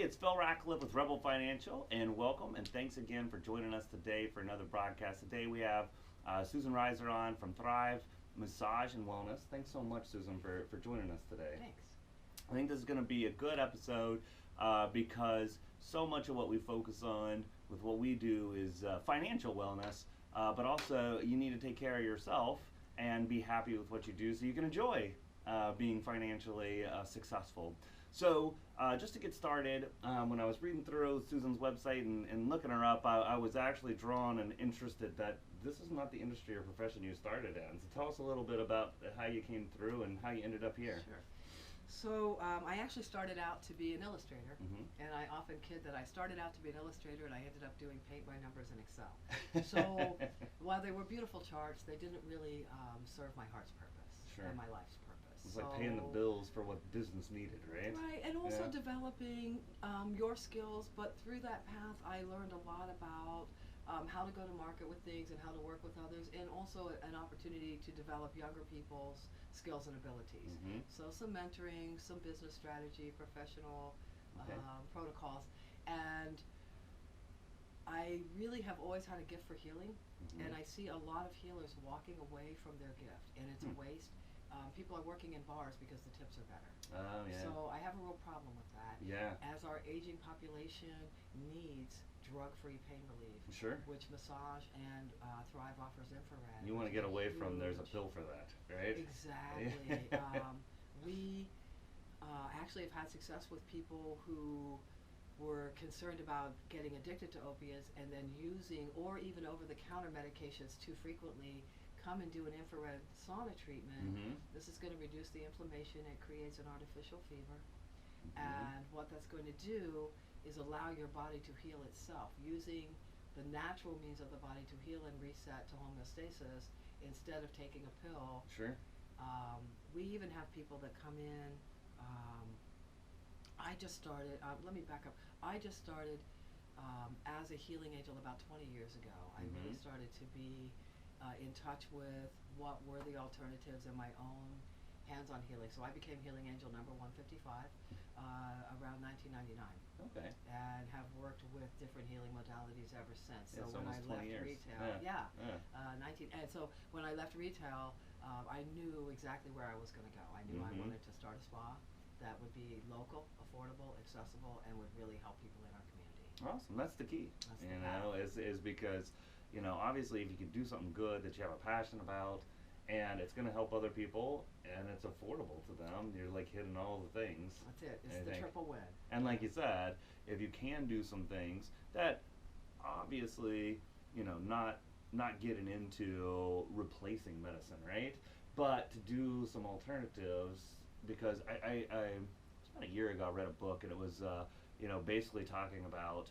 it's Phil Ratcliffe with Rebel Financial, and welcome, and thanks again for joining us today for another broadcast. Today we have Susan Reiser on from Thrive Massage and Wellness. Thanks so much, Susan, for joining us today. Thanks. I think this is going to be a good episode because so much of what we focus on with what we do is financial wellness, but also you need to take care of yourself and be happy with what you do so you can enjoy being financially successful. So just to get started, when I was reading through Susan's website and looking her up, I was actually drawn and interested that this is not the industry or profession you started in. So tell us a little bit about how you came through and how you ended up here. Sure. So I actually started out to be an illustrator, Mm-hmm. and I often kid that I started out to be an illustrator and I ended up doing paint by numbers in Excel. So while they were beautiful charts, they didn't really serve my heart's purpose Sure. and my life's purpose. It's like paying the bills for what business needed, right? Right, and also Yeah. developing your skills, but through that path I learned a lot about how to go to market with things and how to work with others, and also an opportunity to develop younger people's skills and abilities. Mm-hmm. So some mentoring, some business strategy, professional Okay. protocols, and I really have always had a gift for healing, Mm-hmm. and I see a lot of healers walking away from their gift, and it's a waste. People are working in bars because the tips are better. Oh, yeah. So I have a real problem with that. Yeah. As our aging population needs drug-free pain relief, Sure. which massage and Thrive offers infrared. You want to which get is away from there's a huge. pill for that, right? Exactly. We actually have had success with people who were concerned about getting addicted to opiates and then using or even over-the-counter medications too frequently come and do an infrared sauna treatment. Mm-hmm. This is going to reduce the inflammation. It creates an artificial fever. Mm-hmm. And what that's going to do is allow your body to heal itself using the natural means of the body to heal and reset to homeostasis instead of taking a pill. Sure. We even have people that come in. I just started, let me back up. I just started as a healing angel about 20 years ago. I really Mhm. started to be in touch with what were the alternatives in my own hands-on healing. So I became healing angel number 155 around 1999 Okay. and have worked with different healing modalities ever since. So It's when I almost 20 left years. retail, Yeah. 19, and so when I left retail, I knew exactly where I was going to go. I knew I Mhm. wanted to start a spa that would be local, affordable, accessible, and would really help people in our community. Awesome. That's the key. That's the You path. know, is because, obviously if you can do something good that you have a passion about and it's going to help other people and it's affordable to them, you're like hitting all the things. That's it. I It's the think. triple win. And like you said, if you can do some things that obviously, not getting into replacing medicine, right? But to do some alternatives because I it's about a year ago I read a book and it was basically talking about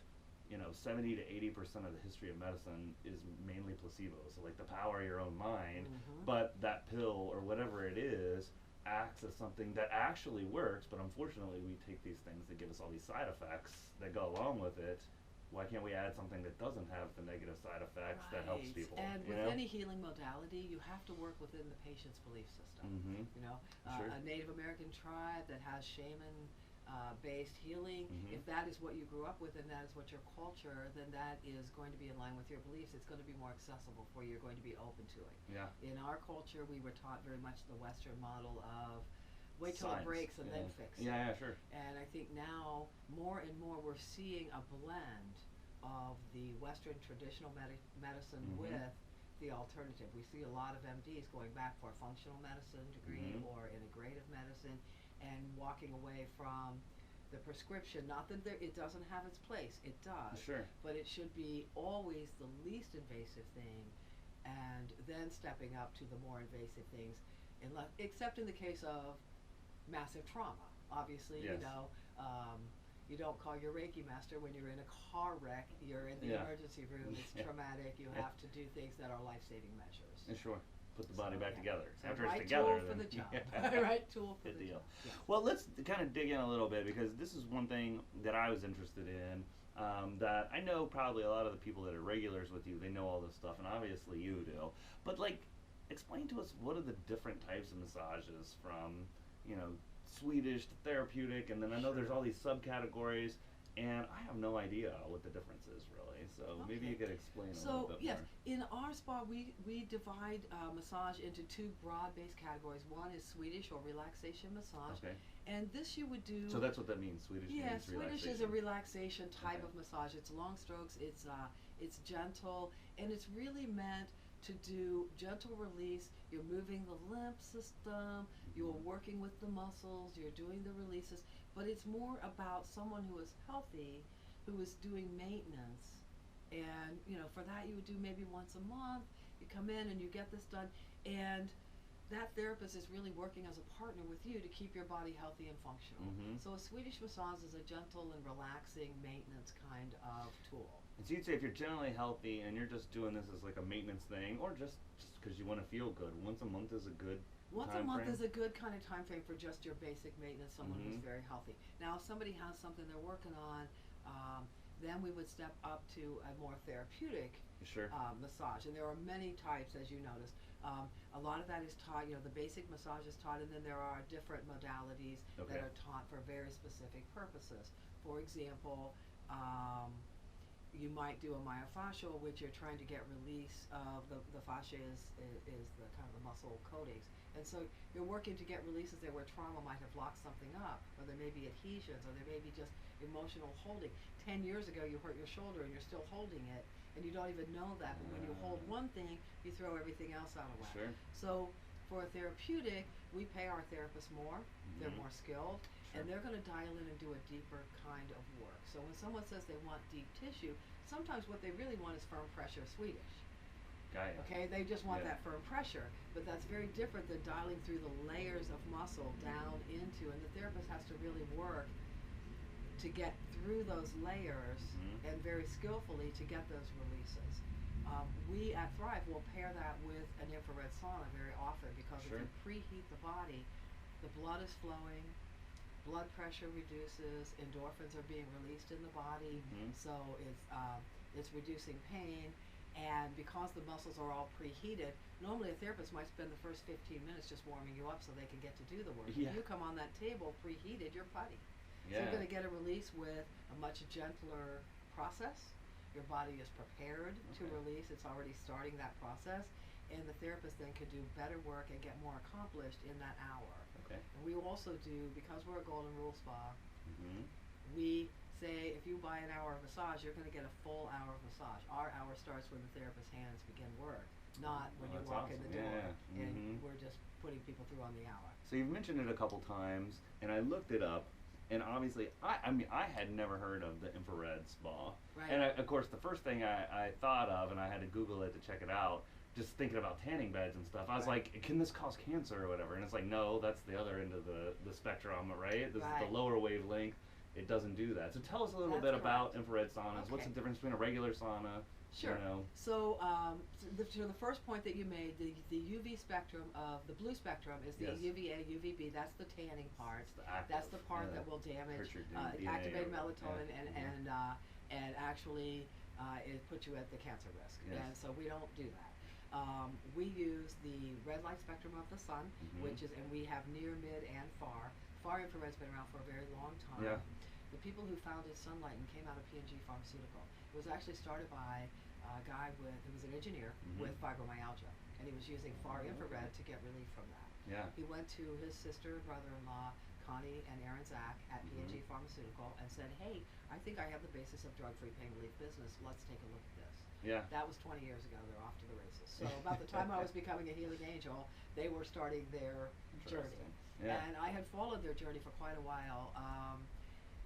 70 to 80% of the history of medicine is mainly placebo. So like the power of your own mind, Mhm. but that pill or whatever it is acts as something that actually works, but unfortunately we take these things that give us all these side effects that go along with it. Why can't we add something that doesn't have the negative side effects that helps Right. people? And you with know? any healing modality, you have to work within the patient's belief system. Mhm. Sure. A Native American tribe that has shaman based healing, Mhm. if that is what you grew up with and that is what your culture, then that is going to be in line with your beliefs. It's going to be more accessible for you. You're going to be open to it. Yeah. In our culture, we were taught very much the Western model of wait till Science. it breaks and Yeah. then fix it. Yeah, sure. And I think now more and more we're seeing a blend of the Western traditional medicine Mhm. with the alternative. We see a lot of MDs going back for a functional medicine degree Mhm. or integrative medicine and walking away from the prescription. Not that it doesn't have its place, it does, Sure. but it should be always the least invasive thing and then stepping up to the more invasive things, except in the case of massive trauma. Obviously, Yes. you don't call your Reiki master when you're in a car wreck, you're in the Yeah. emergency room, it's Yeah. traumatic, you Yeah. have to do things that are life-saving measures. Sure. Put the body So, back yeah. together. So After right it's together, tool for then the job. yeah. Right tool for Good the deal. job. Yes. Well, let's kind of dig in a little bit because this is one thing that I was interested in. That I know probably a lot of the people that are regulars with you, they know all this stuff, and obviously you do. But explain to us what are the different types of massages from, Swedish to therapeutic, and then I know there's Sure. all these subcategories. and I have no idea what the difference is really. So maybe Okay. you could explain a little So bit yes, more. in our spa we divide massage into two broad-based categories. One is Swedish or relaxation massage, Okay. and this you would do. So that's what that means. Swedish Yeah, means Swedish relaxation. is a relaxation type Okay. of massage. It's long strokes. It's gentle, and it's really meant to do gentle release. You're moving the lymph system. You're Mhm. working with the muscles. You're doing the releases, but it's more about someone who is healthy, who is doing maintenance. And for that you would do maybe once a month. You come in and you get this done, and that therapist is really working as a partner with you to keep your body healthy and functional. Mhm. So a Swedish massage is a gentle and relaxing maintenance kind of tool. And so you'd say if you're generally healthy and you're just doing this as like a maintenance thing, or just because you want to feel good, once a month is a good Once a time month frame? is a good kind of time frame for just your basic maintenance, someone who's Mhm. very healthy. Now, if somebody has something they're working on, then we would step up to a more therapeutic Sure. massage. And there are many types, as you noticed. A lot of that is taught, the basic massage is taught, and then there are different modalities Okay. that are taught for very specific purposes. For example, you might do a myofascial, which you're trying to get release of the fascia is the kind of the muscle coatings. And so you're working to get releases there where trauma might have locked something up, or there may be adhesions, or there may be just emotional holding. 10 years ago you hurt your shoulder and you're still holding it, and you don't even know that, but when you hold one thing, you throw everything else out of whack. Sure. So for a therapeutic, we pay our therapists more, they're Mhm. more skilled, Sure. and they're going to dial in and do a deeper kind of work. So when someone says they want deep tissue, sometimes what they really want is firm pressure Swedish. Got ya. Okay, they just want Yeah. that firm pressure, but that's very different than dialing through the layers of muscle down into, and the therapist has to really work to get through those layers Mhm. and very skillfully to get those releases. We at Thrive will pair that with an infrared sauna very often because Sure. if you preheat the body, the blood is flowing, blood pressure reduces, endorphins are being released in the body, Mhm. so it's reducing pain. And because the muscles are all preheated, normally a therapist might spend the first 15 minutes just warming you up so they can get to do the work. Yeah. If you come on that table preheated, you're putty. So Yeah. you're going to get a release with a much gentler process. Your body is prepared to Okay. release. It's already starting that process. And the therapist then can do better work and get more accomplished in that hour. Okay. And we also do, because we're a Golden Rule Spa, Mhm. we say if you buy an hour of massage, you're going to get a full hour of massage. Our hour starts when the therapist's hands begin work, not when you That's walk in the awesome. door. Yeah. And Mhm. we're just putting people through on the hour. So you've mentioned it a couple times, and I looked it up, and obviously, I mean, I had never heard of the infrared spa. Right. And of course, the first thing I thought of, and I had to Google it to check it out, just thinking about tanning beds and stuff, I was Right. like, can this cause cancer or whatever? And it's like, no, that's the other end of the spectrum, right? This is Right. the lower wavelength. It doesn't do that. So tell us a little That's bit about correct. infrared saunas. What's Okay. the difference between a regular sauna? Sure. You know? So, to the first point that you made, the UV spectrum of the blue spectrum is the Yes. UVA, UVB. That's the tanning part. It's the active, That's the part yeah. that will damage, Hurt your DNA activate or whatever, melatonin, yeah. and actually it put you at the cancer risk. Yes. And so we don't do that. We use the red light spectrum of the sun, Mhm. which is, and we have near, mid, and far. Far infrared's been around for a very long time. Yeah. The people who founded Sunlight and came out of P&G Pharmaceutical. It was actually started by a guy who was an engineer Mhm. with fibromyalgia, and he was using far Oh, infrared okay. to get relief from that. Yeah. He went to his sister and brother-in-law, Connie and Aaron Zach at P&G Mhm. Pharmaceutical, and said, "Hey, I think I have the basis of drug-free pain relief business. Let's take a look at this." Yeah. That was 20 years ago. They're off to the races. So about the time I was becoming a healing angel, they were starting their journey. Interesting. Yeah. And I had followed their journey for quite a while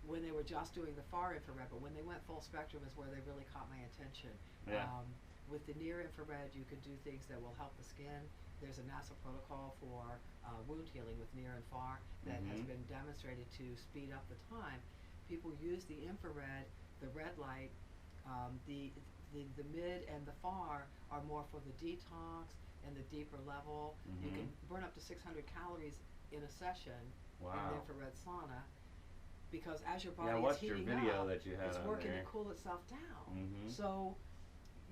when they were just doing the far infrared, but when they went full spectrum is where they really caught my attention. Yeah. With the near infrared, you can do things that will help the skin. There's a NASA protocol for wound healing with near and far that has Mhm. been demonstrated to speed up the time. People use the infrared, the red light, the mid and the far are more for the detox and the deeper level. You Mhm. can burn up to 600 calories in a session in Wow. the infrared sauna because as your body Yeah, I is watched your heating video up, that you had it's on working there. to cool itself down. Mhm. So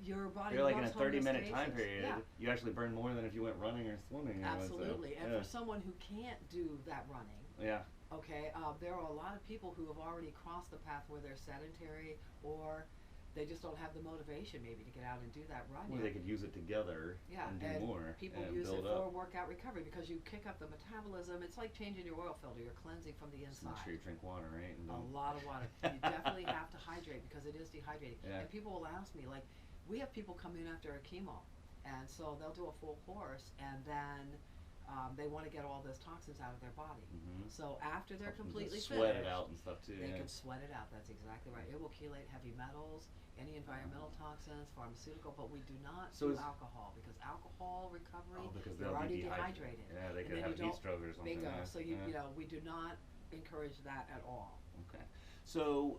your body You're like in a loves 30-minute time homeostasis. period. Yeah. You actually burn more than if you went running or swimming. I would say. Absolutely. And Yeah. for someone who can't do that running, Yeah. Okay, there are a lot of people who have already crossed the path where they're sedentary, or they just don't have the motivation maybe to get out and do that run Well, yet. they could use it together Yeah, and do and more people and use it build for up. workout recovery because you kick up the metabolism. It's like changing your oil filter. You're cleansing from the Just inside. make sure you drink water, right? And A don't- lot of water. You definitely have to hydrate because it is dehydrating. Yeah. And people will ask me, like, we have people come in after a chemo, and so they'll do a full course, and then they want to get all those toxins out of their body. Mhm. So after they're Helps them to completely sweat finished, it out and stuff too. they Yeah. can sweat it out. That's exactly right. It will chelate heavy metals, any environmental toxins, pharmaceutical, but we do not So do is- alcohol because alcohol recovery, Oh, because you're they'll already be dehydrated. dehydrated. Yeah, they And could then have you a heat don't- stroke or something. Bingo. Yeah. So yeah. you know, we do not encourage that at all. Okay. So,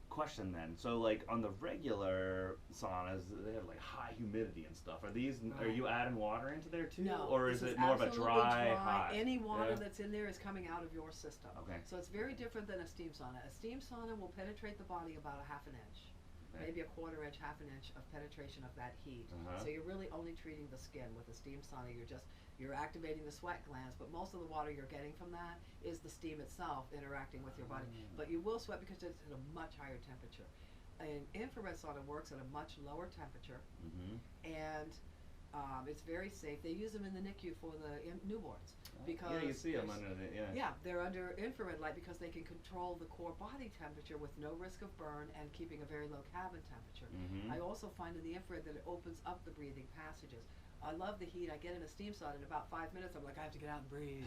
question then. So, like on the regular saunas, they have like high humidity and stuff. Are these? Are you adding water into there too, No, or this is it more of a absolutely dry, hot? Any water Yeah. that's in there is coming out of your system. Okay. So it's very different than a steam sauna. A steam sauna will penetrate the body about a half an inch. Okay. Maybe a quarter inch, half an inch of penetration of that heat. Uh-huh. So you're really only treating the skin. With a steam sauna, you're activating the sweat glands, but most of the water you're getting from that is the steam itself interacting with your body. But you will sweat because it's at a much higher temperature. An infrared sauna works at a much lower temperature, Mm-hmm. and it's very safe. They use them in the NICU for the newborns because Yeah, you see them there's- under the yeah. yeah, they're under infrared light because they can control the core body temperature with no risk of burn and keeping a very low cabin temperature. Mm-hmm. I also find in the infrared that it opens up the breathing passages. I love the heat. I get in a steam sauna in about 5 minutes. I'm like, I have to get out and breathe.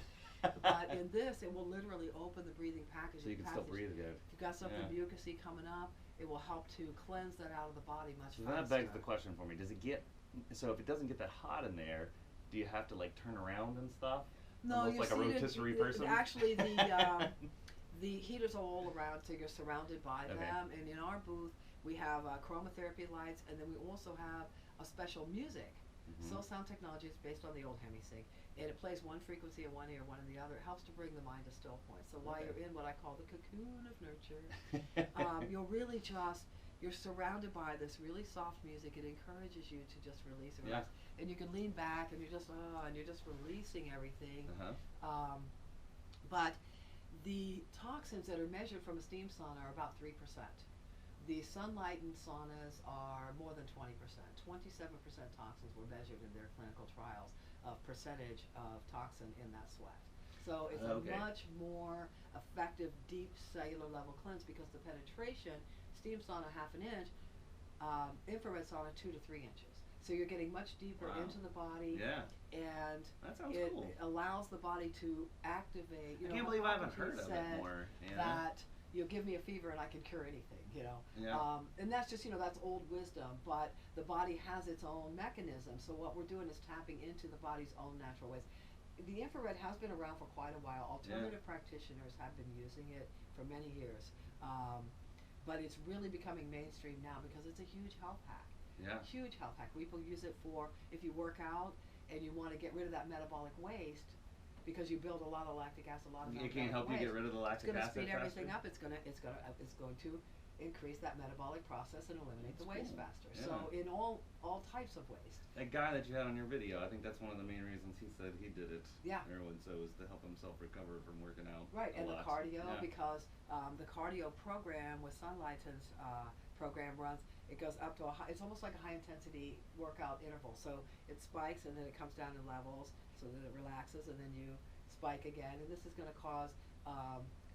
But in this, it will literally open the breathing package. So you can still breathe good. If you've got something Yeah. mucousy coming up, it will help to cleanse that out of the body much So faster. that begs the question for me: does it get? So if it doesn't get that hot in there, do you have to like turn around and stuff? No, Almost you're like a seated- rotisserie it- person. Actually, the heaters are all around, so you're surrounded by Okay. them. And in our booth, we have chromotherapy lights, and then we also have a special music. Mhm. Soul Sound Technology is based on the old Hemisync, and it plays one frequency in one ear, one in the other. It helps to bring the mind to still point. So while Okay. you're in what I call the cocoon of nurture, you'll really you're surrounded by this really soft music. It encourages you to just release and Yeah. relax. And you can lean back and you're just releasing everything. Uh-huh. But the toxins that are measured from a steam sauna are about 3%. The sunlightened saunas are more than 20%. 27% toxins were measured in their clinical trials of percentage of toxin in that sweat. So it's Okay. a much more effective deep cellular level cleanse because the penetration, steam sauna half an inch, infrared sauna 2 to 3 inches. So you're getting much deeper Wow. into the body, Yeah. and That sounds it cool. allows the body to activate. You I know, can't believe I haven't Hippocrates heard of it said more. Yeah. That give me a fever and I can cure anything. You know, Yeah. and that's just that's old wisdom. But the body has its own mechanism. So what we're doing is tapping into the body's own natural ways. The infrared has been around for quite a while. Alternative practitioners have been using it for many years, but it's really becoming mainstream now because it's a huge health hack. Yeah. Huge health hack. People use it for if you work out and you want to get rid of that metabolic waste because you build a lot of lactic acid, a lot of It metabolic can help you waste. get rid of the It's lactic going to acid speed everything faster? up. It's going to increase that metabolic process and eliminate That's the waste cool. faster. Yeah. So in all types of waste. That guy that you had on your video, I think that's one of the main reasons he said he did it. Yeah. Everyone said was to help himself recover from working out. Right, a and lot. the cardio Yeah. because the cardio program with Sunlighten's program runs. It goes up to it's almost like a high intensity workout interval. So it spikes and then it comes down in levels so that it relaxes and then you spike again. And this is going to cause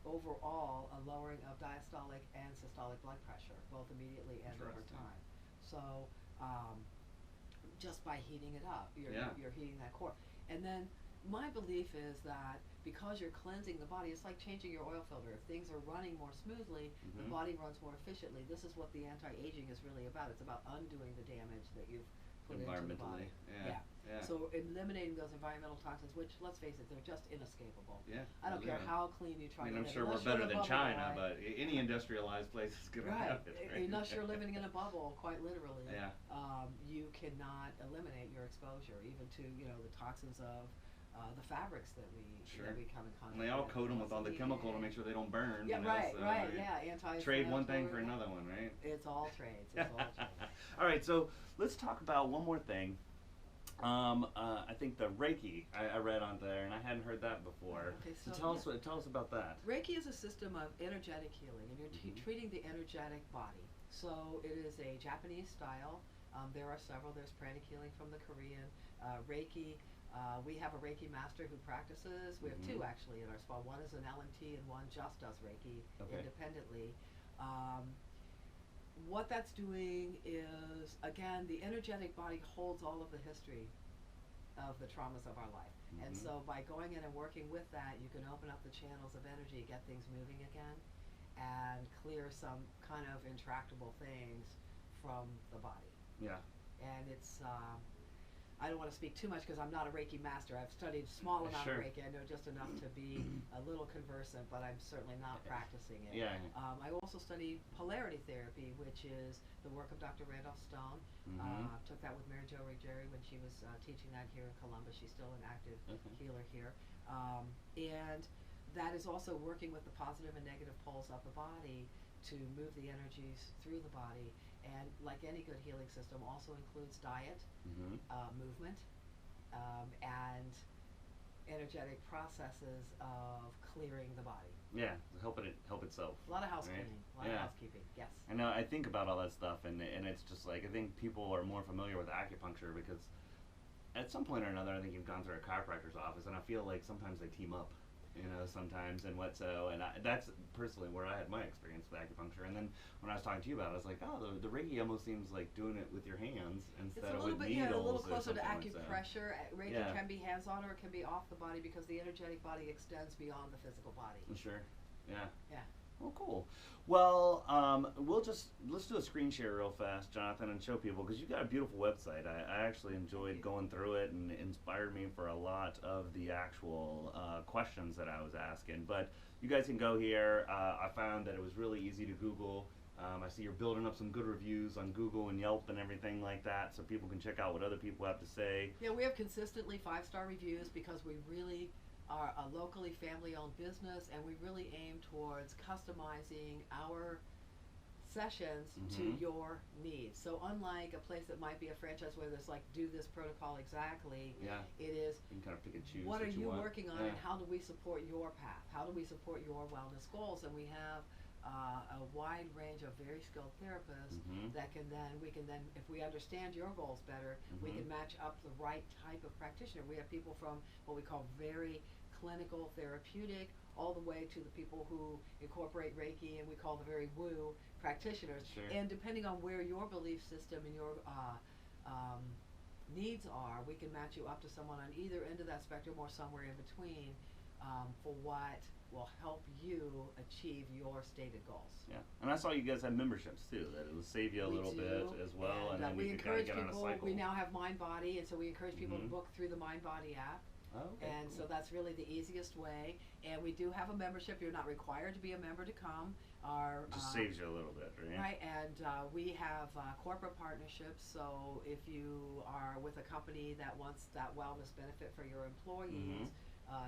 overall a lowering of diastolic and systolic blood pressure, both immediately and over Interesting. time. So just by heating it up, you're heating that core. And then my belief is that because you're cleansing the body, it's like changing your oil filter. If things are running more smoothly, the Mhm. body runs more efficiently. This is what the anti-aging is really about. It's about undoing the damage that you've put into the Environmentally. body. Yeah. So eliminating those environmental toxins, which let's face it, they're just inescapable. Yeah. I don't care yeah. how clean you try I mean, to I'm live, sure we're unless you're better in a than bubble, China, right? but any industrialized place is gonna Right, have it, right? unless you're living in a bubble, quite literally, Yeah. you cannot eliminate your exposure, even to the toxins of the fabrics that we Sure. that we come in contact And they all with. coat them with all the EPA. chemical to make sure they don't burn. Yeah, you know, right, so right, you yeah, anti. Trade one thing for another one, right? It's all trades. It's all trades. All right, so let's talk about one more thing. I think the Reiki I read on there, and I hadn't heard that before. Okay, So so tell us about that. Reiki is a system of energetic healing, and you're Mhm. treating the energetic body. So it is a Japanese style. There are several. There's pranic healing from the Korean. Reiki. We have a Reiki master who practices. We have two Mhm. actually in our spa. One is an LMT, and one just does Reiki Okay. independently. Um, what that's doing is, again, the energetic body holds all of the history of the traumas of our life. And Mhm. so by going in and working with that, you can open up the channels of energy, get things moving again, and clear some kind of intractable things from the body. Yeah. And I don't want to speak too much because I'm not a Reiki master. I've studied a small amount Sure. of Reiki. I know just enough to be a little conversant, but I'm certainly not practicing it. Yeah. I also studied polarity therapy, which is the work of Dr. Randolph Stone. Mhm. Took that with Mary Jo Ruggieri when she was teaching that here in Columbus. She's still an active Okay. healer here. And that is also working with the positive and negative poles of the body to move the energies through the body. And like any good healing system, also includes diet, Mhm. movement, and energetic processes of clearing the body. Yeah. Help itself. A lot of Right? housekeeping. A lot of Yeah. housekeeping. Yes. I know. I think about all that stuff, and it's just like I think people are more familiar with acupuncture because at some point or another, I think you've gone through a chiropractor's office, and I feel like sometimes they team up, sometimes and that's personally where I had my experience with acupuncture. And then when I was talking to you about it, I was like, oh, the Reiki almost seems like doing it with your hands It's instead a of little with bit, needles a little or closer to something like that. acupressure. Reiki Yeah. can be hands-on or it can be off the body because the energetic body extends beyond the physical body. Sure. Yeah. Yeah. Well, cool. Well, let's do a screen share real fast, Jonathan, and show people because you've got a beautiful website. I actually enjoyed going through it and it inspired me for a lot of the actual questions that I was asking. But you guys can go here. I found that it was really easy to Google. I see you're building up some good reviews on Google and Yelp and everything like that, so people can check out what other people have to say. Yeah, we have consistently 5-star reviews because we really are a locally family-owned business, and we really aim towards customizing our sessions to Mhm. your needs. So unlike a place that might be a franchise where there's like, do this protocol exactly, Yeah. it is, You can kind of pick and choose. what are you want. working on, Yeah. and how do we support your path? How do we support your wellness goals? And we have a wide range of very skilled therapists Mhm. that we can then, if we understand your goals better, we Mhm. can match up the right type of practitioner. We have people from what we call very clinical therapeutic all the way to the people who incorporate Reiki, and we call the very woo practitioners. Sure. And depending on where your belief system and your needs are, we can match you up to someone on either end of that spectrum or somewhere in between, for what will help you achieve your stated goals. Yeah, and I saw you guys had memberships too. That it will save you a We little do, bit as well, and then we you can kind of encourage get on a people. cycle. We now have Mind Body, and so we encourage people to Mhm. book through the Mind Body app. Oh, okay, And cool. so that's really the easiest way. And we do have a membership. You're not required to be a member to come. Our Just saves you a little bit, right? Right, and we have corporate partnerships. So if you are with a company that wants that wellness benefit for your employees,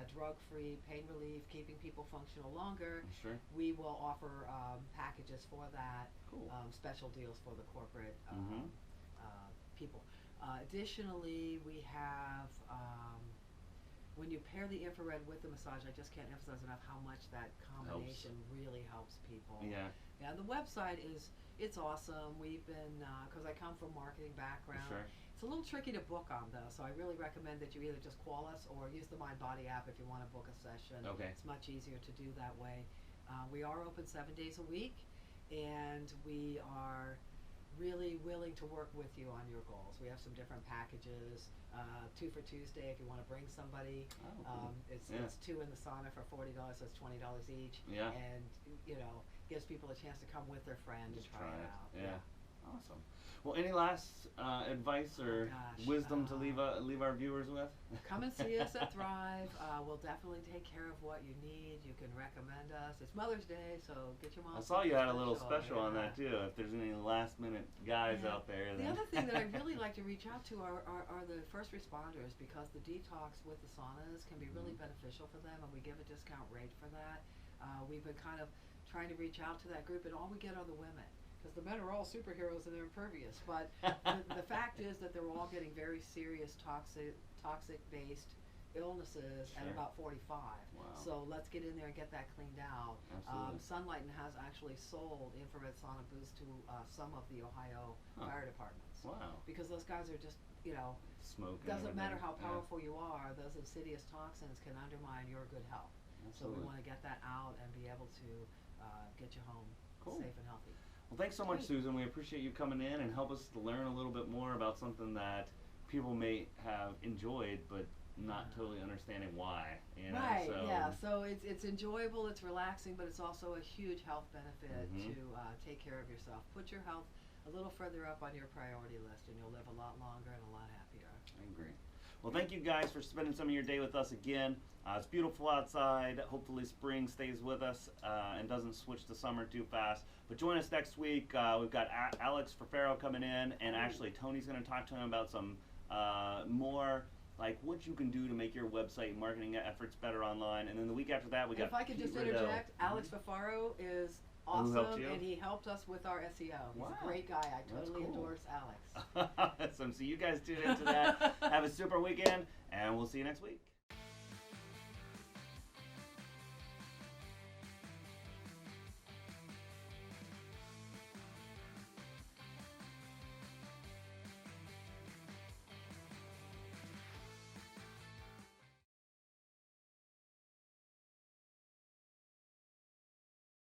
drug-free, pain relief, keeping people functional longer, Sure. we will offer packages for that, Cool. special deals for the corporate Mhm. people. Additionally, we have, when you pair the infrared with the massage, I just can't emphasize enough how much that combination really helps people. Yeah. Yeah, the website it's awesome. We've been, because I come from marketing background. Sure. It's a little tricky to book on though, so I really recommend that you either just call us or use the Mind Body app if you want to book a session. Okay. It's much easier to do that way. We are open 7 days a week, and we are really willing to work with you on your goals. We have some different packages. 2 for Tuesday if you want to bring somebody. Oh, cool. It's Yeah. 2 in the sauna for $40, so it's $20 each. Yeah. And gives people a chance to come with their friend Just and try it out. Yeah. Awesome. Well, any last advice or gosh, wisdom to leave our viewers with? Come and see us at Thrive. We'll definitely take care of what you need. You can recommend us. It's Mother's Day, so get your mom. I saw you something had a little special on yeah. that too. If there's any last minute guys Yeah. out there, The then other thing that I'd really like to reach out to are the first responders, because the detox with the saunas can be really beneficial for them, and we give a discount rate for that. We've been kind of trying to reach out to that group, and all we get are the women, because the men are all superheroes and they're impervious. But the fact is that they're all getting very serious toxic-based illnesses at Sure. about 45. Wow. So let's get in there and get that cleaned out. Absolutely. Sunlighten has actually sold infrared sauna booths to some of the Ohio Huh. fire departments. Wow. Because those guys are just, Smoking. doesn't matter how Yeah. powerful you are, those insidious toxins can undermine your good health. So Absolutely. we want to get that out and be able to get you home Cool. safe and healthy. Well, thanks so much, Great. Susan. We appreciate you coming in and help us to learn a little bit more about something that people may have enjoyed, but not totally understanding why. Right, So, yeah. So it's enjoyable, it's relaxing, but it's also a huge health benefit Mhm. to take care of yourself. Put your health a little further up on your priority list, and you'll live a lot longer and a lot happier. I agree. Well, thank you guys for spending some of your day with us again. It's beautiful outside. Hopefully spring stays with us and doesn't switch to summer too fast. But join us next week. We've got Alex Ferfero coming in, and actually Tony's going to talk to him about some more like what you can do to make your website marketing efforts better online. And then the week after that, we And got if I could Pete just Rideau. interject, Alex Fafaro is Who helped awesome, you? and he helped us with our SEO. He's Wow. a great guy. I That's totally cool. endorse Alex. Awesome. So you guys tune into that. Have a super weekend, and we'll see you next week.